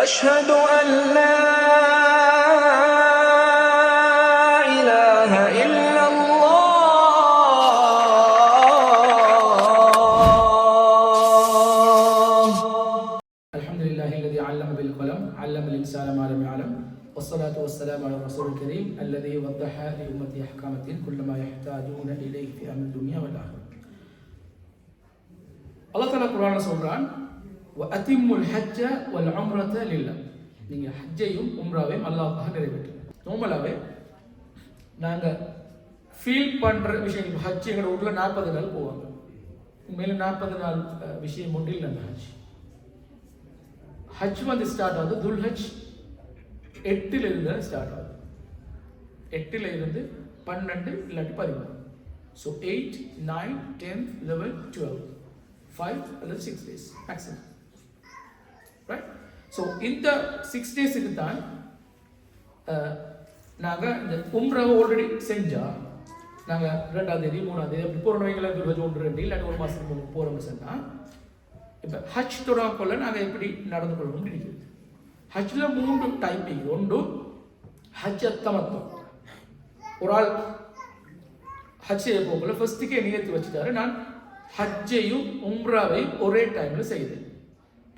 أشهد أن لا إله إلا الله. الحمد لله الذي علم بالقلم علم الإنسان ما لم يعلم والصلاة والسلام على الرسول الكريم الذي وضح لأمته أحكام الدين كل ما يحتاجون إليه في أمر الدنيا والآخرة. الله تعالى القرآن சொல்றான் وأتموا الحج والعمرة لله. நீங்கள் ஹஜ்ஜையும் உம்ராவையும் அல்லாஹ்வுக்காக நிறைவேற்றுங்க. நார்மலாகவே நாங்கள் ஃபீல் பண்ணுற விஷயம் ஹஜ் எங்களோட ஊரில் 40 நாள் போவாங்க. உண்மையில் 40 நாள் விஷயம் ஒன்றில் அந்த ஹஜ் வந்து ஸ்டார்ட் ஆகுது துல் ஹஜ் 8 இருந்து ஸ்டார்ட் ஆகுது. 8 இருந்து 12 இல்லாட்டி 13. ஸோ 8, 9, 10, 11, 12, 5 அல்லது 6 days மேக்ஸிமம். ரைட். ஸோ இந்த 6 டேஸுக்கு தான் நாங்கள் இந்த உம்ராவை ஆல்ரெடி செஞ்சால் நாங்கள் 2ஆம் தேதி 3ஆம் தேதி அப்படி போகிறவங்களை 1, 2 இல்லாட்டி 1 மாதத்துக்கு போகிறோம்னு சொன்னால் இப்போ ஹஜ் தொடங்கக்குள்ள நாங்கள் எப்படி நடந்து கொள்ளணும்னு இருக்குது. ஹஜ்ல 3 டைப் இருக்குது. ஒன்று ஹஜ் அத்தமத்தம். ஒரு ஆள் ஹஜ் செய்ய போகல ஃபர்ஸ்ட்டுக்கே நியத்து வச்சுட்டாரு, நான் ஹஜ்ஜையும் உம்ராவையும் ஒரே டைமில் செய்யுது.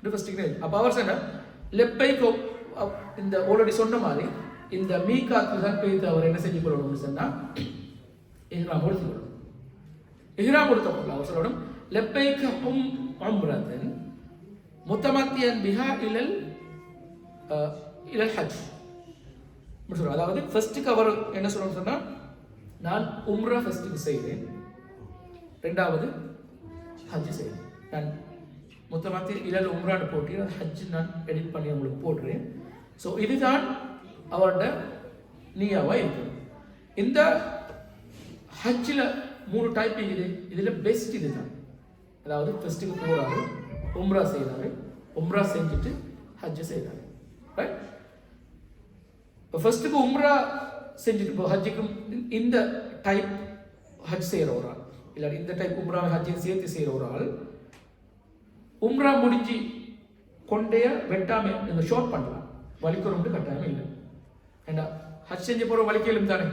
இது ஃபர்ஸ்ட்டுக்கு நியத்து. அப்போ அவர் சொன்ன லெப்பைக்கோ இந்த ஆல்ரெடி சொன்ன மாதிரி இந்த மீகாத்து தான் பேத்து அவர் என்ன செஞ்சு கொள்ளணும்னு சொன்னால் இஹ்ராம் கொடுத்து கொள்ளணும். இஹ்ராம் கொடுத்த கொள்ள அவர் சொல்லணும் லெப்பைக்க உம்ரத்தன் முத்தமத்தியன் பிஹா இலல் ஹஜ். அதாவது ஃபர்ஸ்ட்டுக்கு அவர் என்ன சொல்லணும்னு சொன்னால் நான் உம்ரா ஃபர்ஸ்ட்டுக்கு செய்கிறேன், 2வது ஹஜ் செய்கிறேன். நான் மொத்தமாக இலல் உம்ரான்னு போட்டு ஹஜ் நான் எடிட் பண்ணி உங்களுக்கு போடுறேன். ஸோ இதுதான் அவரோட நீயாவாக இருக்குது. இந்த ஹஜ்ஜில் 3 டைப் இருக்குது. இதில் பெஸ்ட் இது தான். அதாவது ஃபர்ஸ்ட்டுக்கு போகிறாரு, உம்ரா செய்கிறாரு, உம்ரா செஞ்சுட்டு ஹஜ்ஜை செய்கிறாரு. ரைட். இப்போ ஃபர்ஸ்ட்டுக்கு உம்ரா செஞ்சுட்டு இப்போ ஹஜ்ஜுக்கும் இந்த டைப் ஹஜ் செய்கிற ஒரு ஆள் இல்லை இந்த டைப் உம்ரா ஹஜ்ஜையும் சேர்த்து செய்கிற ஒரு ஆள் உம்ரா முடிஞ்சு கொண்டைய வெட்டாமல் இந்த ஷார்ட் பண்ணலாம். வலிக்கிறோம்னு கட்டாயமே இல்லை. ஏன்னா ஹஜ் செஞ்சு போகிற வலிக்கலும் தானே,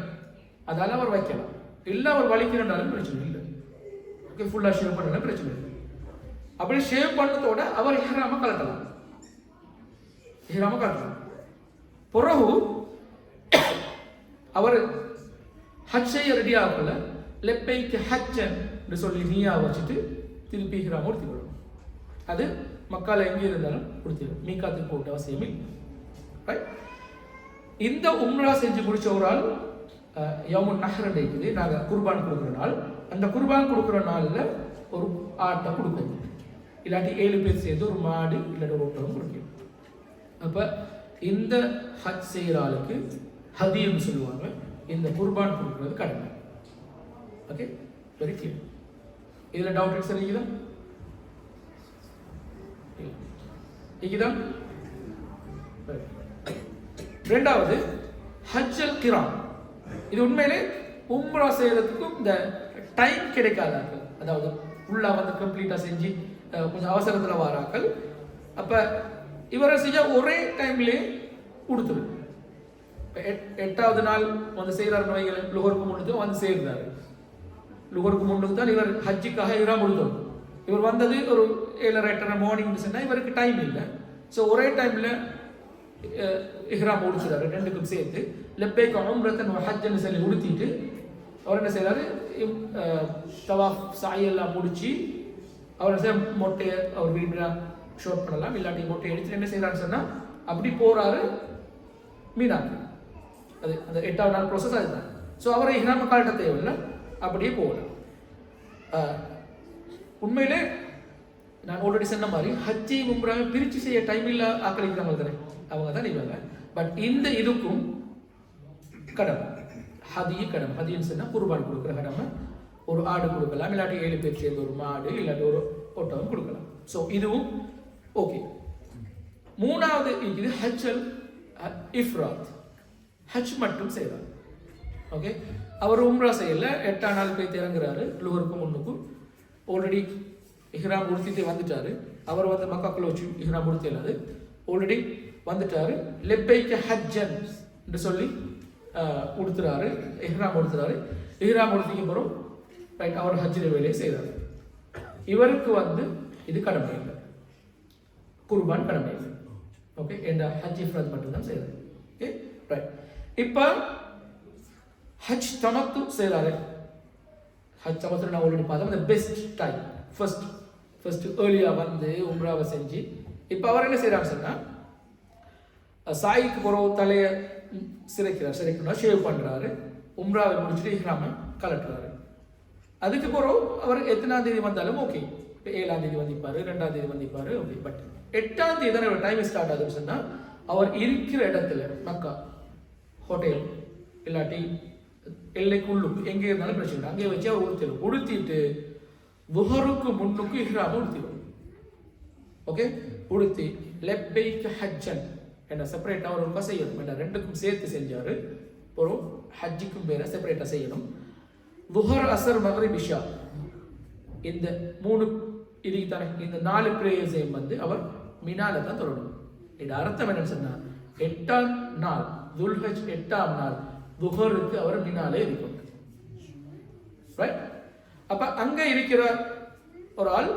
அதால் அவர் வைக்கலாம். இல்லை அவர் வலிக்கிறனாலும் பிரச்சனை இல்லை. ஓகே, ஃபுல்லாக ஷேவ் பண்ணலாம் பிரச்சனை இல்லை. அப்படி ஷேவ் பண்ணதோட அவர் இஹ்ராம கலட்டலாம். பிறகு அவர் ஹஜ் செய்ய ரெடி ஆகல லெப்பைக்கு ஹஜ்ஜன் சொல்லி நீயா வச்சுட்டு திருப்பி இஹ்ராம உடுத்திக்கொள்ளும். அது மக்கால எங்கே இருந்தாலும் கொடுத்துடும். மீகாத்துக்கு போட்ட அவசியம் இல்லை. ரைட். இந்த உம்ரா செஞ்சு முடிச்ச ஒரு ஆள் யௌமுன் நஹர் இருக்குது. நாங்கள் குர்பான் கொடுக்குற நாள். அந்த குர்பான் கொடுக்குற நாளில் ஒரு ஆட்டை கொடுக்கணும். இல்லாட்டி 7 பேர் சேர்ந்து ஒரு மாடு இல்லாட்டி ஒரு ஒட்டகம் கொடுக்கணும். அப்போ இந்த ஹஜ் செய்கிற ஆளுக்கு ஹதின்னு சொல்லுவாங்க. இந்த குர்பான் கொடுக்குறது கடமை. Okay, very clear. இதில் டவுட் சரிங்களா? இதுதான் 2வது ஹஜ்ஜல் கிராம். இது உண்மையிலே உம்ரா செய்யறதுக்கும் இந்த டைம் கிடைக்காதார்கள், அதாவது ஃபுல்லா வந்து கம்ப்ளீட்டா செஞ்சு கொஞ்சம் அவசரத்தில் வாராக்கள். அப்ப இவரை செஞ்ச ஒரே டைம்லேயே கொடுத்துரும். 8வது நாள் வந்து செய்கிறார் நோய்கள் லுகருக்கு முன்னுக்கு வந்து செய்கிறாரு. லுகருக்கு முன்னுக்கு தான் இவர் ஹஜ்ஜுக்காக இஹ்ராம் கொடுத்தோம். இவர் வந்தது ஒரு 7, 8 மார்னிங் சொன்னால் இவருக்கு டைம் இல்லை. ஸோ ஒரே டைமில் இஹ்ராம் உடுத்துறாரு 2க்கும் சேர்த்து. லெப்பைக்கு உம்ரத்தன் ஹஜ்ஜன்னு சொல்லி உடுத்திட்டு அவர் என்ன செய்கிறாரு, தவாஃப் சாயெல்லாம் முடிச்சு அவர் மொட்டையை அவர் விரும்பினா ஷோட் பண்ணலாம், இல்லாட்டி மொட்டையை எடுத்துட்டு என்ன செய்கிறான்னு சொன்னால் அப்படி போகிறாரு மீனாக்கு. அது அந்த 8வது நாள் ப்ரோசஸ் அதுதான். ஸோ அவரை இஹ்ராம காட்ட தேவையில்லை, அப்படியே போகலாம். உண்மையிலே நான் ஆல்ரெடி சொன்ன மாதிரி ஹஜ்ஜை உம்ராவை பிரித்து செய்ய டைம் இல்லை ஆக்களிக்கிறாங்க தானே, அவங்க தான் இவங்க. பட் இந்த இதுக்கும் கடமை ஹதியும் கடமை. ஹதின்னு சொன்னால் குர்பான் கொடுக்குற கடமை. ஒரு ஆடு கொடுக்கலாம், இல்லாட்டி 7 பேர் சேர்ந்து ஒரு மாடு இல்லாட்டி ஒரு ஒட்டகம் கொடுக்கலாம். ஸோ இதுவும் ஓகே. 3வது இது ஹஜ்ஜல் இஃப்ராத். ஹஜ் மட்டும் செய்கிறார். ஓகே, அவர் உம்ரா செய்யல, 8ஆம் நாள் போய் இறங்குறாரு. லுகருக்கு முன்னுக்கும் ஆல்ரெடி இஹ்ராம் உடுத்திட்டு வந்துட்டாரு. அவர் வந்து மக்காக்குள்ள வச்சு இஹ்ராம் உடுத்தி இல்லாது ஆல்ரெடி வந்துட்டாரு. லெப்பைக்க ஹஜ்ஜன் என்று சொல்லி உடுத்துறாரு, இஹ்ராம் உடுத்துறாரு. இஹ்ராம் உடுத்திக்கு பிறகு ரைட் அவர் ஹஜ்ஜில் வேலையை செய்கிறார். இவருக்கு வந்து இது கடமை இல்லை, குர்பான் கடமை இல்லை. ஓகே, என்ற ஹஜ் இஃப்ராத் மட்டும்தான் செய்கிறார். Okay right. இப்போ ஹஜ் தமத்து செய்கிறாரு. ஹஜ் தமத்து நான் ஆல்ரெடி பார்த்தோம். இந்த பெஸ்ட் டைம் ஃபர்ஸ்ட் ஏர்லியாக வந்து உம்ராவை செஞ்சு இப்போ அவர் என்ன செய்கிறான்னு சொன்னால் சாய்க்கு போகிற தலையை சிரைக்கணும், ஷேவ் பண்ணுறாரு. உம்ராவை முடிச்சுட்டு இஹ்ராமை கலட்டுறாரு. அதுக்கு பிறகு அவர் எத்தனாம் தேதி வந்தாலும் ஓகே. இப்போ 7ஆம் தேதி வந்திப்பார், 2ஆம் தேதி வந்திப்பார். ஓகே, பட் 8ஆம் தேதி தானே டைம் ஸ்டார்ட் ஆகுதுன்னு சொன்னால் அவர் இருக்கிற இடத்துல மக்கா ஹோட்டல் இல்லாட்டி எல்லைக்குள்ளுக்கு எங்கே இருந்தாலும் பிரச்சனை அங்கே வச்சு அவர் உடுத்திட்டு துஹருக்கு முன்னுக்கு இஹ்ராம உடுத்திடும். ஓகே, உடுத்தி லெப்பைக்கு ஹஜ்ஜன் என்ன செப்பரேட்டாக ஒரு செய்யணும். என்ன ரெண்டுக்கும் சேர்த்து செஞ்சார். ஒரு ஹஜ்ஜுக்கும் வேற செப்பரேட்டாக செய்யணும். துஹர் அசர் மக்ரிப் இஷா இந்த 3 இதுக்கு தானே இந்த 4 பிரேயர்ஸையும் வந்து அவர் மினால தான் தொடரும். இது அர்த்தம் என்னன்னு சொன்னால் 8ஆம் நாள் துல்ஹஜ் 8ஆம் நாள் துஹருக்கு அவர் மினாலே இருக்கும். ரைட். அப்ப அங்க இருக்கிற ஒரு ஆள்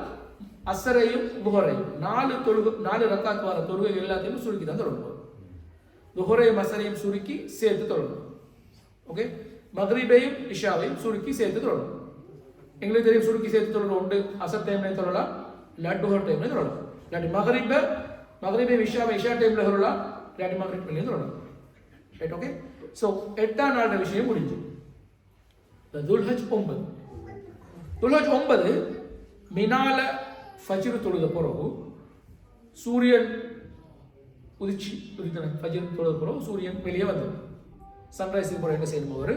அசரையும் துஹரையும் 4 ரக்காத் வார தொழுகை எல்லாத்தையும் சுருக்கி தான் தொடரும். துஹரையும் அசரையும் சுருக்கி சேர்த்து தொடரும். ஓகே, மக்ரிபையும் இஷாவையும் சுருக்கி சேர்த்து தொடரும். எங்களுக்கு தெரியும் சுருக்கி சேர்த்து தொடரும் உண்டு. அசர் டைம்லையும் தொடரலாம், இல்லாட்டி துஹர் டைம்லையும் தொடரலாம், இல்லாட்டி மக்ரிபையும் இஷாவை இஷா டைம்ல தொடரலாம், இல்லாட்டி மக்ரிப் டைம்லையும் தொடரலாம். ரைட். ஓகே, ஸோ 8ஆம் நாள் விஷயம் முடிஞ்சு. துல்ஹஜ் 9 மினால ஃபஜ்ர் தொழுத பிறகு சூரியன் உதித்தன. ஃபஜ்ர் தொழுத பிறகு சூரியன் வெளியே வந்தது. சன்ரைஸுக்கு போகிற என்ன செய்யணும், அவர்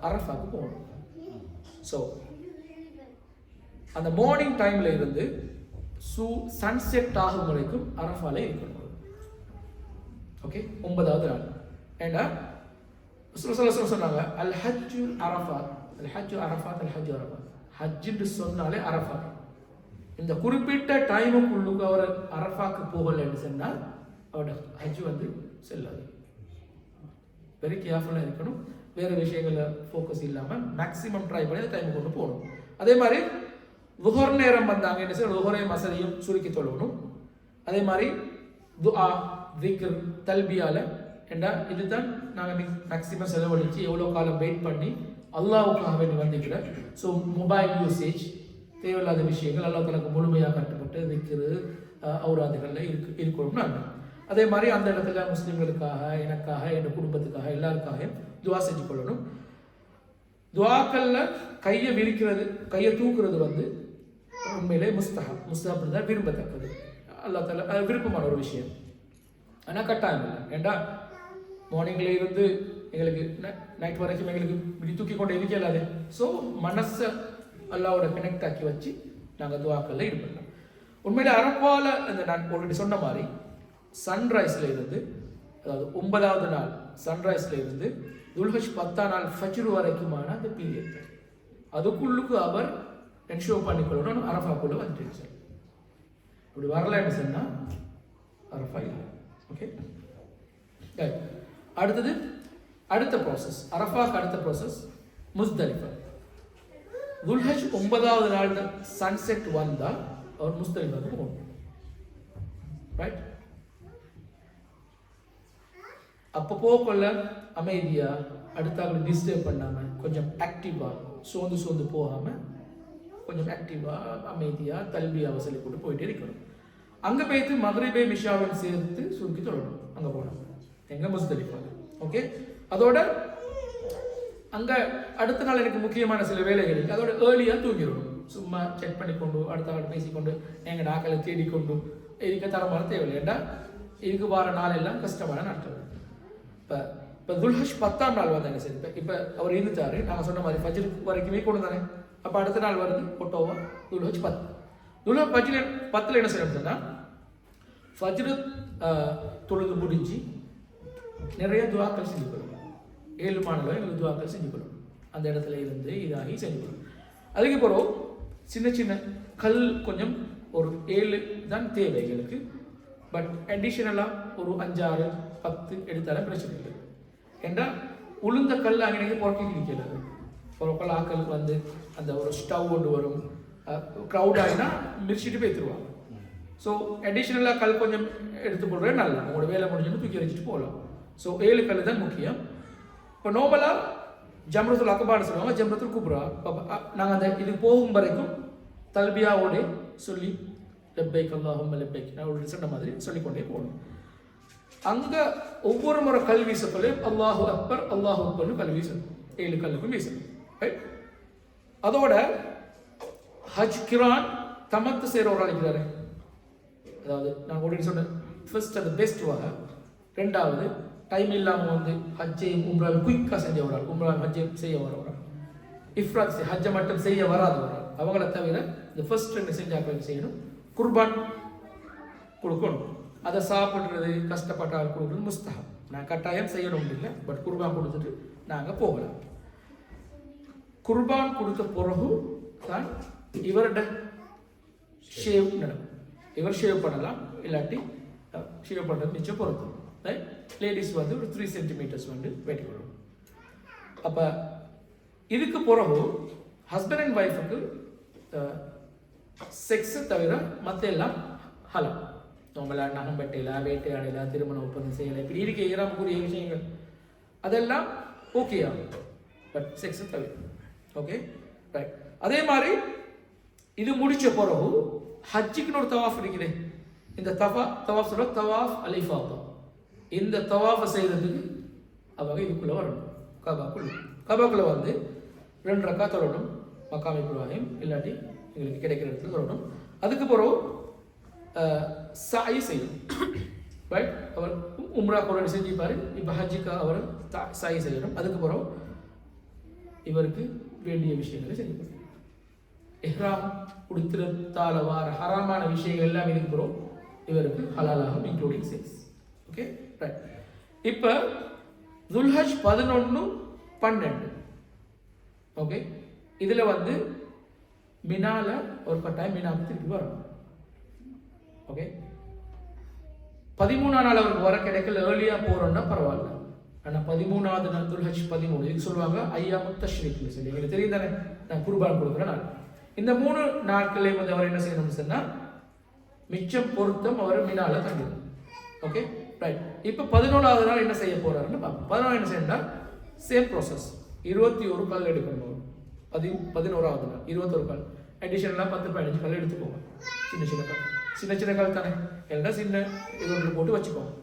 அரஃபாக்கு போகணும். ஸோ அந்த மார்னிங் டைமில் இருந்து சன்செட் ஆகும் வரைக்கும் அரஃபால இருக்கணும். ஓகே, 9வது நாள். ஏன்னா சொன்னாங்க அல் ஹஜ்ஜு அரஃபாத், அல் ஹஜ்ஜு அரஃபாத், அல் ஹஜ்ஜு அரஃபாத். ஹஜ்ஜுன்னு சொன்னாலே அரஃபாத். இந்த குறிப்பிட்ட டைமுக்குள்ளுக்கு அவர் அரஃபாக்கு போகலைன்னு சொன்னால் அவரோட ஹஜ் வந்து செல்லாது. வெரி கேர்ஃபுல்லாக இருக்கணும். வேறு விஷயங்களில் ஃபோக்கஸ் இல்லாமல் மேக்ஸிமம் ட்ரை பண்ணி அந்த டைமுக்கு கொண்டு போகணும். அதே மாதிரி லுஹர் நேரம் வந்தாங்க என்ன செய்யணும், லுஹரையும் மசரையும் சுருக்கி தொழணும். அதே மாதிரி துஆ திக்ர் தல்பியால ஏண்டா இதுதான் நாங்கள் மேக்ஸிமம் செலவழித்து எவ்வளோ காலம் வெயிட் பண்ணி அல்லாவுக்காக வேண்டி வந்திக்கிறேன். ஸோ மொபைல் யூசேஜ் தேவையில்லாத விஷயங்கள் அல்லாஹ் தனக்கு முழுமையாக கட்டுப்பட்டு திக்ரு அவுராதுகளில் இருக்கணும்னு நான். அதே மாதிரி அந்த இடத்துல முஸ்லீம்களுக்காக, எனக்காக, என் குடும்பத்துக்காக, எல்லாருக்காக துவா செஞ்சு கொள்ளணும். துவாக்களில் கையை விரிக்கிறது, கையை தூக்குறது வந்து உண்மையிலே முஸ்தஹப் தான், விரும்பத்தக்கது. அல்லாஹ் தஆலா அது விருப்பமான ஒரு விஷயம். ஆனால் கட்டாயம் இல்லை. ஏண்டா மார்னிங்கில் இருந்து எங்களுக்கு நைட் வரைக்கும் எங்களுக்கு இப்படி தூக்கி கொண்டு இருக்கலாது. ஸோ மனசை அல்லாவோட கனெக்ட் ஆக்கி வச்சு நாங்கள் துவாக்களில் ஈடுபடலாம். உண்மையிலே அரஃபால அந்த நான் ஆல்ரெடி சொன்ன மாதிரி சன்ரைஸில் இருந்து, அதாவது 9வது நாள் சன்ரைஸில் இருந்து துல்ஹஜ் 10ஆம் நாள் ஃபஜ்ர் வரைக்குமான அந்த பீரியட், அதுக்குள்ளுக்கு அவர் என்ஷோர் பண்ணிக்கொள்ளணும் அரஃபாக்குள்ளே வந்துட்டு. அப்படி வரலன்னு சொன்னால் அரஃபா இல்லை. ஓகே, அடுத்தது அடுத்த ப்ராசஸ், அரஃபாக்கு அடுத்த ப்ராசஸ் முஸ்தலிஃபா. துல்ஹஜ் 9வது நாள் சன்செட் வந்தால் அவர் முஸ்தலிஃபாவுக்கு போகணும். ரைட். அப்போ போகல அமைதியா, அடுத்தவங்களை டிஸ்டர்ப் பண்ணாம, கொஞ்சம் ஆக்டிவா, சோர்ந்து போகாம கொஞ்சம் ஆக்டிவா அமைதியா தல்பியாவை சொல்லி கொண்டு போயிட்டே இருக்கணும். அங்க போயிட்டு மக்ரிபை மிஷாவை சேர்த்து சுருக்கி தொடரணும். அங்க போனோம் எங்க முஸ்தலிஃபா. ஓகே, அதோட அங்க அடுத்த நாள் எனக்கு முக்கியமான சில வேலைகள், அதோட ஏர்லியா தூங்கிடணும். சும்மா செக் பண்ணிக்கொண்டு அடுத்த நாள் பேசிக்கொண்டு எங்க நாக்களை தேடிக்கொண்டு இதுக்கு தரமான தேவையில்லை. ஏண்டா இதுக்கு வார நாள் எல்லாம் கஷ்டமான நாட்கள். இப்போ துல்ஹஜ் 10ஆம் நாள் வந்து என்ன சரி, இப்போ அவர் இருந்துட்டாரு, நாங்கள் சொன்ன மாதிரி ஃபஜ்ர் வரைக்குமே கொண்டு தானே. அப்போ அடுத்த நாள் வருது ஒட்டோவா துல்ஹஜ் 10. துல்ஹஜ் 10ல் என்ன செய்யணும் சொன்னால் ஃபஜ்ர் தொழுது முடிஞ்சு நிறைய துவாக்கள் செஞ்சு கொள்ளணும். 7 மாநிலம் எங்களுக்கு துவாக்கள் செஞ்சு கொள்ளணும். அந்த இடத்துல இருந்து இதாகி செஞ்சு கொள்ளணும். அதுக்கு பிறகு சின்ன கல் கொஞ்சம் ஒரு 7 தான் தேவை எங்களுக்கு. பட் அடிஷனலாக ஒரு 5, 6, 10 எடுத்தாலும் பிரச்சனை இல்லை. ஏன்னா உளுந்த கல் அங்கே புறக்கி நிற்கிறது. ஒரு ஆக்கள் வந்து அந்த ஒரு ஸ்டவ் கொண்டு வரும், க்ரௌட் ஆகினா மிரிச்சிட்டு போய்த்துருவாங்க. ஸோ அடிஷ்னலாக கல் கொஞ்சம் எடுத்து போடுறது நல்லா, உங்களோட வேலை முடிஞ்சுன்னு தூக்கி வச்சுட்டு போகலாம். ஸோ 7 கல் தான் முக்கியம். இப்போ நோபலாக ஜம்ரத்துல் அக்பான்னு சொல்லுவாங்க, ஜம்ரத்துல் குப்ரா. நாங்கள் அந்த இது போகும் வரைக்கும் தல்பியாவோட சொல்லி லெப்பைக் அல்லாஹும்ம லெப்பைக் நான் சொன்ன மாதிரி சொல்லிக்கொண்டே போகணும். அங்கே ஒவ்வொரு முறை கல் வீசக்கொள்ளையும் அல்லாஹு அக்பர்னு கல் வீசணும். 7 கல்லுக்கும் வீசணும். ரைட். அதோட ஹஜ் கிரான் தமத்து செய்கிற ஒரு அழைக்கிறாரு. அதாவது நான் உடனே சொன்னேன், ஃபர்ஸ்ட் அது பெஸ்ட் வகை. 2வது டைம் இல்லாமல் வந்து ஹஜ்ஜையும் உம்ராவையும் குயிக்காக செஞ்ச வராது, உம்ராவையும் ஹஜ்ஜையும் செய்ய வர இஃப்ராத் ஹஜ்ஜை மட்டும் செய்ய வராது வராது. அவங்கள தவிர இந்த ஃபர்ஸ்ட் 2 செஞ்சாக்கள் செய்யணும். குர்பான் கொடுக்கணும். அதை சாப்பிட்றது கஷ்டப்பட்டால் கொடுக்குறது முஸ்தஹப். நான் கட்டாயம் செய்யணும் இல்லை, பட் குர்பான் கொடுத்துட்டு நாங்கள் போகலாம். குர்பான் கொடுத்த பிறகு தான் இவரோட ஷேவ் நடக்கும். இவர் ஷேவ் பண்ணலாம், இல்லாட்டி ஷேவ் பண்ணுறது மிச்சம் பொறுத்து. ரைட். லேடிஸ் வந்து ஒரு 3 சென்டிமீட்டர்ஸ் வந்து வெட்டி விடும். அப்போ இதுக்கு பிறகு ஹஸ்பண்ட் அண்ட் ஒய்ஃபுக்கு செக்ஸை தவிர மற்ற எல்லாம் ஹலம். நம்மளால் நகம் வெட்டையில, வேட்டையாடையில, திருமண ஒப்பந்தம் செய்யலை, இப்படி இருக்க ஏறாமக்கூடிய விஷயங்கள் அதெல்லாம் ஓகே ஆகும், பட் செக்ஸை தவிர. Okay right. அதே மாதிரி இது முடிச்ச பிறகு ஹஜ்ஜுக்குன்னு ஒரு தவாஃப் இருக்குது. இந்த தவாஃப் சொல்ற தவாஃப் அலிஃபாதா. இந்த தவாஃபை செய்யறதுக்கு அவங்க இதுக்குள்ள வரணும். கபாக்குள்ள வந்து 2 ரக்காத் தொழணும், மக்காம் இப்ராஹிம் இல்லாட்டி எங்களுக்கு கிடைக்கிற இடத்துல தொழணும். அதுக்கு பிறகு சாய் செய்யணும். ரைட். அவர் உம்ரா கூட செஞ்சுப்பாரு. இப்போ ஹஜ்ஜுக்கு அவர் சாய் செய்யணும். அதுக்கு பிறகு இவருக்கு வேண்டிய விஷயங்களை செய்யணும். இஹ்ராம் உடுத்திரத்தால வார ஹராமான விஷயங்கள் எல்லாம் இதுக்கு பிறகு இவருக்கு ஹலாலாகும், இன்க்ளூடிங் செக்ஸ். Okay right. இப்போ துல்ஹஜ் 11, 12. ஓகே. இதில் வந்து மினால ஒரு கட்டாயம் மினாவுக்கு திருப்பி வரணும். ஓகே. 13ஆம் நாள் அவருக்கு வர கிடைக்கல, ஏர்லியாக போகிறோன்னா பரவாயில்ல. ஆனால் 13வது நாள் துல்ஹஜ் 13 இதுக்கு சொல்லுவாங்க ஐயாமு தஷ்ரீக்னு சொல்லி. எங்களுக்கு தெரியும் தானே, நான் குர்பான் கொடுக்குற நாள். இந்த 3 நாட்களே வந்து அவர் என்ன செய்யணும்னு சொன்னால் மிச்சம் பொருத்தம் அவர் மினால தங்கிடும். Okay right. இப்போ 11வது நாள் என்ன செய்ய போறாருன்னு பார்ப்போம். 11 என்ன செய்யணும்னா சேம் ப்ராசஸ். 21 கல் எடுக்கணும். 11வது நாள் 21 கல் அடிஷனலாக 10-15 கல் எடுத்துக்கோங்க. சின்ன கல் தானே, எல்லாம் சின்ன இது ஒன்று போட்டு வச்சுக்கோங்க.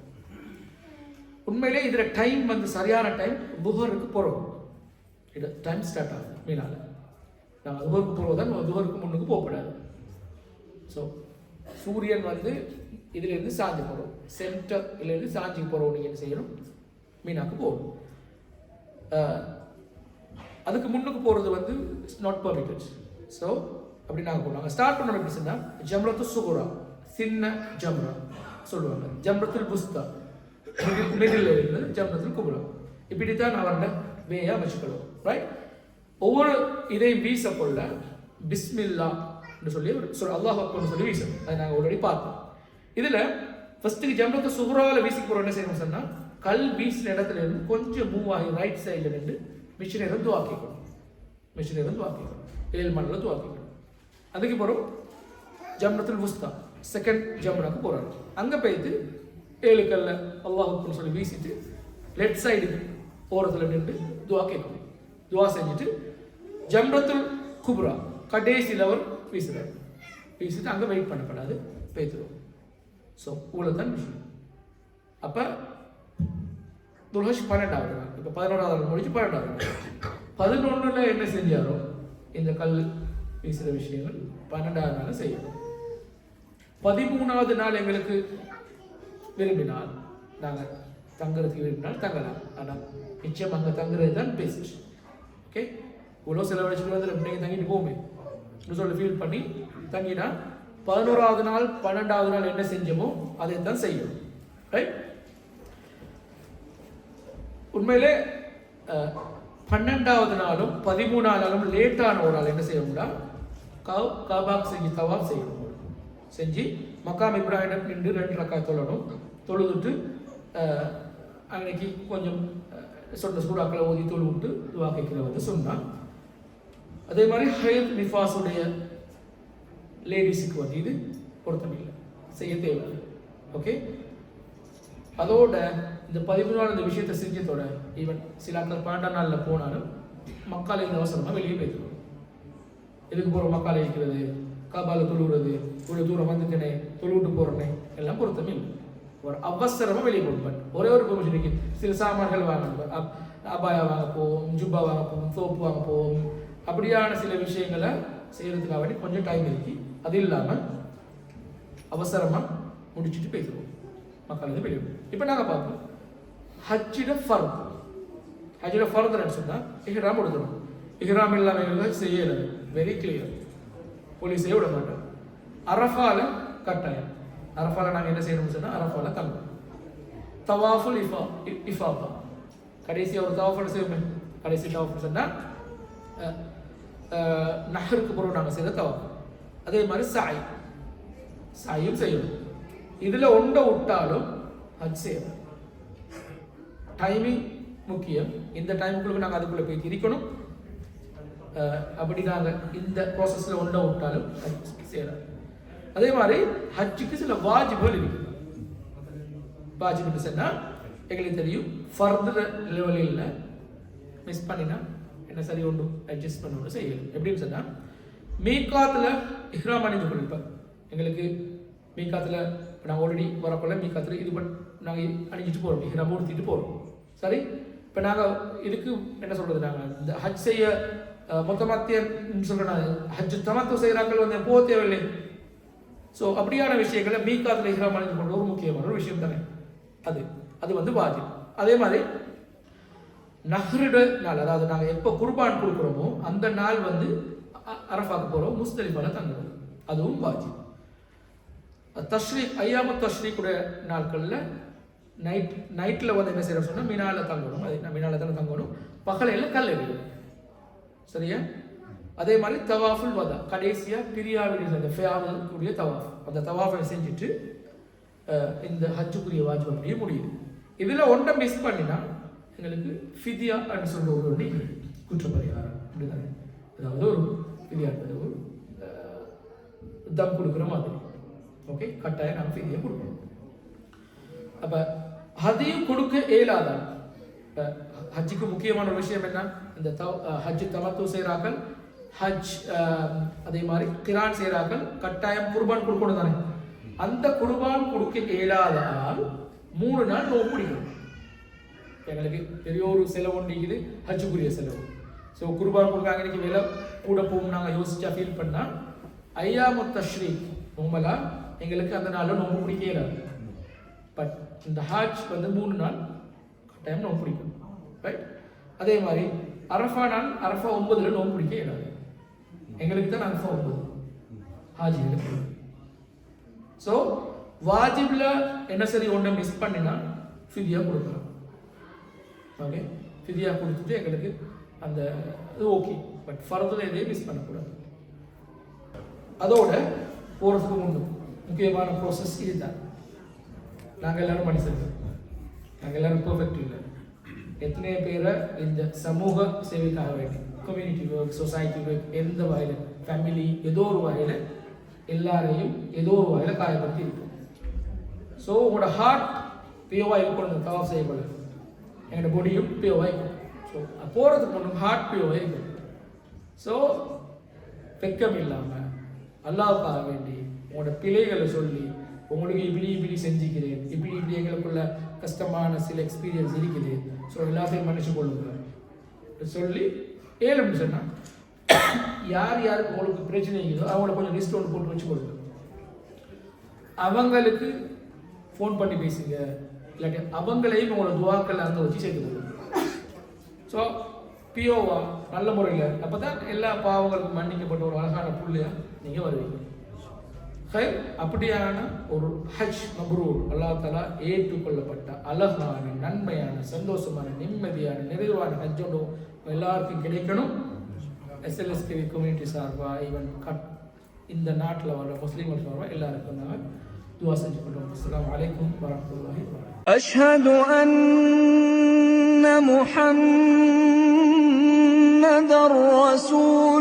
உண்மையிலே இதில் டைம் வந்து சரியான டைம் துஹருக்கு போகிறோம். இது டைம் ஸ்டார்ட் ஆகும் மீனால. நாங்கள் துஹருக்கு போகிறோம், துஹருக்கு முன்னுக்கு போகக்கூடாது. ஸோ சூரியன் வந்து இதிலேருந்து சாஞ்சி போகிறோம், சென்டர்லேருந்து சாஞ்சி போகிறோம். நீங்கள் என்ன செய்யணும், மீனாக்கு போகணும். அதுக்கு முன்னுக்கு போகிறது வந்து இட்ஸ் நாட் பர்மிட்டட். ஸோ அப்படி நாங்கள் போகணும். நாங்கள் ஸ்டார்ட் பண்ணணும் எப்படி சொன்னால் ஜம்ரத்து சுகுரா, சின்ன ஜம்ரா சொல்லுவாங்க. ஜம்ரத்துல் புஸ்தா மிடில் இருக்கிறது, ஜம்ரத்துல் குப்ரா. இப்படி தான் நான் வரல வேயாக வச்சுக்கணும். ரைட். ஒவ்வொரு இதையும் வீச கொள்ள பிஸ்மில்லா சொல்லி அல்லாஹ் அக்பர்னு சொல்லி வீசணும். அதை நாங்கள் ஆல்ரெடி பார்த்தோம். இதில் ஃபர்ஸ்ட்டுக்கு ஜம்ரத்து சுகுராவில் வீசி போகிறோம். என்ன செய்யணும் சொன்னால் கல் வீசின இடத்துல இருந்து கொஞ்சம் மூவ் ஆகி ரைட் சைடில் நின்று மிஷினை துவாக்கிக்கணும். 7 மணில் துவாக்கிக்கணும். அதுக்கு பிறகு ஜம்ரத்துல் புஸ்தா செகண்ட் ஜம்ராக்கு போகிறாங்க. அங்கே போயிட்டு 7 கல்ல அல்லாஹ் அக்பர்னு சொல்லி வீசிட்டு லெஃப்ட் சைடுக்கு போகிறதுல நின்று துவா கேட்கணும். துவா செஞ்சுட்டு ஜம்ரத்துல் குப்ரா கடைசியில் அவர் வீசுகிறார். வீசிட்டு அங்கே வெயிட் பண்ணப்படாது, பேத்துருவோம். ஸோ இவ்வளோ தான் விஷயம். அப்போ துல்ஹஜ் 12வது நாள். இப்போ 11வது நாள் முடிச்சு 12வது நாள். 11ல் என்ன செஞ்சாரோ இந்த கல் வீசுகிற விஷயங்கள் 12வது நாள் செய்யணும். 13வது நாள் எங்களுக்கு விரும்பினால் நாங்கள் தங்குறதுக்கு விரும்பினால் தங்கலாம். ஆனால் நிச்சயம் அங்கே தங்குறது தான் பெஸ்ட். ஓகே. இவ்வளோ செலவழிச்சுட்டு வந்து நீங்கள் தங்கிட்டு போமே சொல்லி ஃபீல் பண்ணி தங்கினா 11வது நாள் 12வது நாள் என்ன செஞ்சோமோ அதை தான் செய்யும். ரைட். உண்மையிலே 12வது நாளும் 13வது நாளும் லேட்டான ஒரு நாள் என்ன செய்யணும்னா காபாக் செஞ்சு தவாப் செய்யணும். செஞ்சு மக்காம் இப்ராஹிம் நின்று 2 ரக்காத் தொழணும். தொழுதுட்டு அன்னைக்கு கொஞ்சம் சொன்ன சூறாக்களை ஓதி தொழுவிட்டு துவா கேட்கிறவங்க சொன்னான். அதே மாதிரி ஹயத் நிஃபாஸுடைய லேடிஸுக்கு வந்து இது பொருத்தமில்லை, செய்ய தேவையில்லை. ஓகே, அதோட இந்த 13 இந்த விஷயத்தை செஞ்சதோட ஈவன் சில ஆட்கள் 12 நாளில் போனாலும் மக்கால் இந்த அவசரமாக வெளியே போய்த்துருவோம். எதுக்கு போகிற மக்கால் இருக்கிறது, காபால தொழுகிறது, இவ்வளோ தூரம் வந்துட்டேனே தொழுவிட்டு போகிறனே எல்லாம் பொருத்தமே இல்லை. ஒரு அவசரமாக வெளியே போகும். ஒரே ஒரு பெர்மிஷன் இருக்கு. சில சாமான்கள் வாங்கணும், அபாயா வாங்க போவோம், ஜுப்பா வாங்க போவோம், சோப்பு வாங்க போவோம், அப்படியான சில விஷயங்களை செய்கிறதுக்காக வேண்டி கொஞ்சம் டைம் இருக்கு. அது இல்லாமல் அவசரமாக முடிச்சுட்டு பேசுவோம் மக்கள் வெளியே. இப்போ நாங்கள் பார்ப்போம் ஹஜ்ஜிட ஃபர்த். ஹஜ்ஜிட ஃபர்த் சொன்னால் இஹ்ராம் கொடுக்கணும். இஹ்ராம் இல்லாமல் செய்யலை, வெரி கிளியர். போலீஸே விட மாட்டோம். அரஃபால கட்டாயம். அரஃபால நாங்கள் என்ன செய்யணும்னு சொன்னால் அரஃபால தங்கணும். தவாஃபுல் இஃபாதா கடைசியாக ஒரு தவாஃபுல் செய்வோமே. கடைசி தவாஃபுல் சொன்னால் நஹருக்கு பிறகு நாங்கள் செய்த தவாஃப். அதே மாதிரி சாயும் செய்யணும். இதில் ஒன்றை விட்டாலும் ஹஜ் செய்யணும். டைமிங் முக்கியம். இந்த டைமுக்குள்ள நாங்கள் அதுக்குள்ளே போய் இருக்கணும். அப்படி நாங்கள் இந்த ப்ராசஸில் ஒன்றை விட்டாலும் ஹஜ் செய்யலாம். அதே மாதிரி ஹஜ்ஜுக்கு சில வாஜிபுகள் இருக்கு. வாஜிபுன்னு சொன்னால் எங்களுக்கு தெரியும், ஃபர்து லெவலில் மிஸ் பண்ணினா என்ன சரி ஒன்று அட்ஜஸ்ட் பண்ணணும் செய்யணும். எப்படின்னு சொன்னால் மீகாத்தில் இஹ்ராம் அணிந்து கொள்ளிருப்பேன். எங்களுக்கு மீகாத்தில் இப்போ நாங்கள் ஆல்ரெடி வரக்குள்ள மீகாத்தில் இது நாங்கள் அணிஞ்சிட்டு போகிறோம், இஹ்ராம் ஊற்றிட்டு போகிறோம். சரி, இப்போ நாங்கள் இதுக்கு என்ன சொல்கிறது, நாங்கள் இந்த ஹஜ் செய்ய மொத்தமாத்தியன்னு சொல்கிறேன், ஹஜ் தமத்து செய்கிறாக்கள் வந்து போக தேவையில்லை. ஸோ அப்படியான விஷயங்களை மீகாத்தில் இஹ்ராம் அணிந்து கொண்ட ஒரு முக்கியமான ஒரு விஷயம் தானே அது வந்து வாஜிப். அதே மாதிரி நஹ்ருட நாள், அதாவது நாங்கள் எப்போ குர்பான் கொடுக்குறோமோ அந்த நாள் வந்து அரஃபாக்கு போகிறோம், முஸ்தலிஃபால தங்குறோம், அதுவும் வாஜிப். தஷ்ரீக் ஐயாமு தஷ்ரீக்குடைய நாட்களில் நைட்டில் வந்து என்ன செய்யறோம் சொன்னால் மினால தங்கணும். அது மினால தானே தங்கணும், பகலையில் கல் எறியும். சரியா? அதே மாதிரி தவாஃபுல் வதா கடைசியாக பிரியாவின் அந்த ஃபேவுடைய தவாஃப், அந்த தவாஃபை செஞ்சுட்டு இந்த ஹஜ்ஜுக்குரிய வாஜிப் அப்படியே முடியுது. இதில் ஒன்றை மிஸ் பண்ணினா எங்களுக்கு ஃபிதியா அப்படின்னு சொல்ற ஒரு குற்றப்பரிகாரம் அப்படிதானே. அதாவது ஒரு ஃபிதியா ஒரு தம் கொடுக்குற மாதிரி. ஓகே, கட்டாயம் நாங்கள் ஃபிதியா கொடுக்கணும். அப்போ அதையும் கொடுக்க இயலாதான். ஹஜ்ஜுக்கு முக்கியமான ஒரு விஷயம் என்ன, இந்த ஹஜ் தமத்து செய்கிறார்கள், ஹஜ் அதே மாதிரி கிரான் செய்கிறார்கள், கட்டாயம் குர்பான் கொடுக்கணும் தானே. அந்த குர்பான் கொடுக்க இயலாதால் 3 நாள் நோம்பு பிடிக்கணும். எங்களுக்கு பெரிய ஒரு செலவு ஒன்றிக்குது, ஹஜ்ஜுக்குரிய செலவு. ஸோ குர்பான் கொடுக்காங்க, இன்னைக்கு விலை கூட போகும் நாங்கள் யோசிச்சா ஃபீல் பண்ணால் ஐயாமு தஷ்ரீக் நோம்பலா எங்களுக்கு அந்த நாளில் நோம்பு பிடிக்க இயலாது. பட் இந்த ஹஜ் வந்து 3 நாள் கட்டாயம் நோம்பு பிடிக்கணும், ரைட்? அதே மாதிரி அரஃபா நாள், அரஃபா 9 நோம்பு பிடிக்க இயலாது. எங்களுக்கு தான் அரஃபா 9, ஹாஜிகளுக்கு. ஸோ வாஜிப்ல என்ன சரி ஒன்றை மிஸ் பண்ணினா ஃபிதியா கொடுக்கலாம். ஓகே, ஃபிதியா கொடுத்துட்டு எங்களுக்கு அந்த இது ஓகே. பட் ஃபர்தில் எதையும் மிஸ் பண்ணக்கூடாது. அதோட போகிறதுக்கு முக்கியமான ப்ராசஸ் இதுதான். நாங்கள் எல்லாரும் மனுஷர்கள், நாங்கள் எல்லாரும் பெர்ஃபெக்ட் இல்லை. எத்தனையோ பேரை இந்த சமூக சேவைக்காக வேண்டி கம்யூனிட்டி ஒர்க், சொசைட்டி ஒர்க், எந்த வகையில் ஃபேமிலி ஏதோ ஒரு வகையில் எல்லாரையும் ஏதோ ஒரு வகையில் காயப்படுத்தி இருக்கும். ஸோ உங்களோட ஹார்ட் பியோவாக இருக்கணும், தவாஃப் செய்யப்படும். எங்களோட பொடியும் பியோவாக இருக்கும். ஸோ போகிறதுக்கு ஒன்று ஹார்ட் பியோவாக இருக்கும். ஸோ வெக்கம் இல்லாமல் அல்லாஹ்வுக்காக வேண்டி உங்களோட பிழைகளை சொல்லி, உங்களுக்கு இப்படி செஞ்சுக்கிறேன், இப்படி எங்களுக்குள்ள கஷ்டமான சில எக்ஸ்பீரியன்ஸ் இருக்குது, ஸோ எல்லாத்தையும் மன்னிச்சு கொள்ளுங்க சொல்லி ஏழுன்னு சொன்னால் யார் யாருக்கு உங்களுக்கு பிரச்சனை இருக்குதோ அவங்கள கொஞ்சம் லிஸ்ட் ஒன்று போட்டு வச்சு கொடுங்க. அவங்களுக்கு ஃபோன் பண்ணி பேசுங்க, இல்லாட்டி அவங்களையும் உங்களோட துவாக்கள் அங்கே வச்சு சேர்த்து கொடுங்க. ஸோ பியோவா நல்ல முறையில், அப்போ தான் எல்லா பாவங்களுக்கும் மன்னிக்கப்பட்ட ஒரு அழகான புள்ளையா நீங்கள் வருவீங்க. அப்படியான ஒரு ஹஜ் மப்ரூர், அல்லாஹ் தஆலா ஏற்றுக்கொள்ளப்பட்ட அழகான நன்மையான சந்தோஷமான நிம்மதியான நிறைவான ஹஜ் ஒன்று எல்லாருக்கும் கிடைக்கணும். SLSK கம்யூனிட்டி சார்பாக ஈவன் இந்த நாட்டில் வர முஸ்லீம்கள் சார்பாக எல்லாருக்கும் நாங்கள் துஆ செஞ்சு கொள்வோம். அஸ்ஸலாமு அலைக்கும் வரஹ்மத்துல்லாஹி வபரகாத்துஹு. أشهد أن محمدا رسول